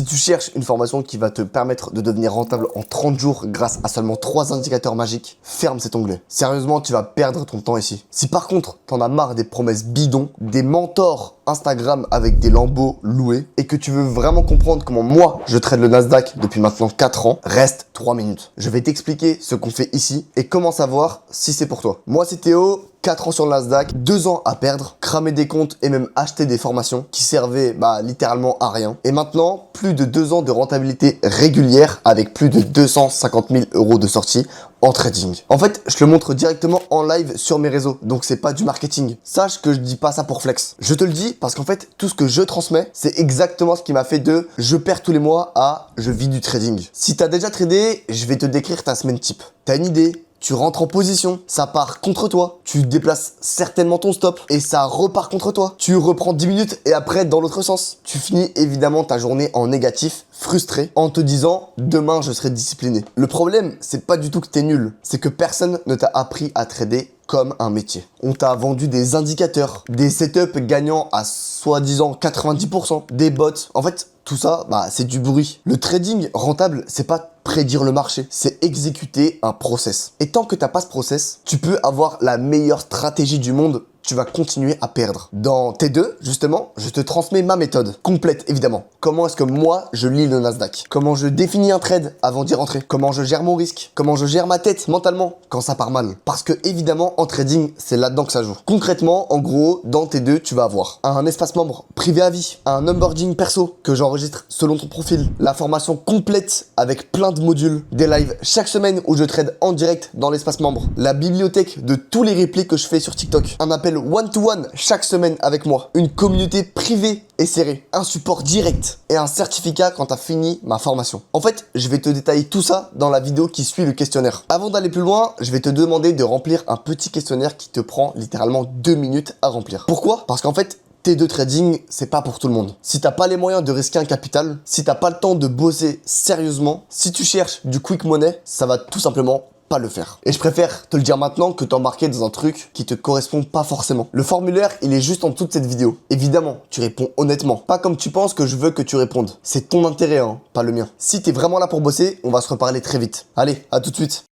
Si tu cherches une formation qui va te permettre de devenir rentable en 30 jours grâce à seulement 3 indicateurs magiques, ferme cet onglet. Sérieusement, tu vas perdre ton temps ici. Si par contre, t'en as marre des promesses bidons, des mentors Instagram avec des lambeaux loués et que tu veux vraiment comprendre comment moi je trade le Nasdaq depuis maintenant 4 ans, reste 3 minutes. Je vais t'expliquer ce qu'on fait ici et comment savoir si c'est pour toi. Moi c'est Théo, 4 ans sur le Nasdaq, 2 ans à perdre, cramer des comptes et même acheter des formations qui servaient littéralement à rien. Et maintenant, plus de 2 ans de rentabilité régulière avec plus de 250 000 € de sortie en trading. En fait, je te le montre directement en live sur mes réseaux, donc c'est pas du marketing. Sache que je dis pas ça pour flex. Je te le dis parce qu'en fait, tout ce que je transmets, c'est exactement ce qui m'a fait de je perds tous les mois à je vis du trading. Si t'as déjà tradé, je vais te décrire ta semaine type. T'as une idée? Tu rentres en position, ça part contre toi, tu déplaces certainement ton stop et ça repart contre toi. Tu reprends 10 minutes et après dans l'autre sens. Tu finis évidemment ta journée en négatif, frustré, en te disant demain je serai discipliné. Le problème, c'est pas du tout que t'es nul, c'est que personne ne t'a appris à trader comme un métier. On t'a vendu des indicateurs, des setups gagnant à soi-disant 90%, des bots. En fait, tout ça, c'est du bruit. Le trading rentable, c'est pas prédire le marché, c'est exécuter un process. Et tant que t'as pas ce process, tu peux avoir la meilleure stratégie du monde, tu vas continuer à perdre. Dans T2, justement, je te transmets ma méthode, complète évidemment. Comment est-ce que moi, je lis le Nasdaq? Comment je définis un trade avant d'y rentrer? Comment je gère mon risque? Comment je gère ma tête mentalement quand ça part mal? Parce que évidemment, en trading, c'est là-dedans que ça joue. Concrètement, en gros, dans T2, tu vas avoir un espace membre privé à vie, un onboarding perso que j'enregistre selon ton profil, la formation complète avec plein de modules, des lives chaque semaine où je trade en direct dans l'espace membre, la bibliothèque de tous les replays que je fais sur TikTok, un appel one-to-one chaque semaine avec moi, une communauté privée et serrée, un support direct et un certificat quand tu as fini ma formation. En fait, je vais te détailler tout ça dans la vidéo qui suit le questionnaire. Avant d'aller plus loin, je vais te demander de remplir un petit questionnaire qui te prend littéralement 2 minutes à remplir. Pourquoi? Parce qu'en fait, T2 trading, c'est pas pour tout le monde. Si t'as pas les moyens de risquer un capital, si t'as pas le temps de bosser sérieusement, si tu cherches du quick money, ça va tout simplement pas le faire. Et je préfère te le dire maintenant que t'embarquer dans un truc qui te correspond pas forcément. Le formulaire, il est juste en dessous de cette vidéo. Évidemment, tu réponds honnêtement. Pas comme tu penses que je veux que tu répondes. C'est ton intérêt, pas le mien. Si t'es vraiment là pour bosser, on va se reparler très vite. Allez, à tout de suite.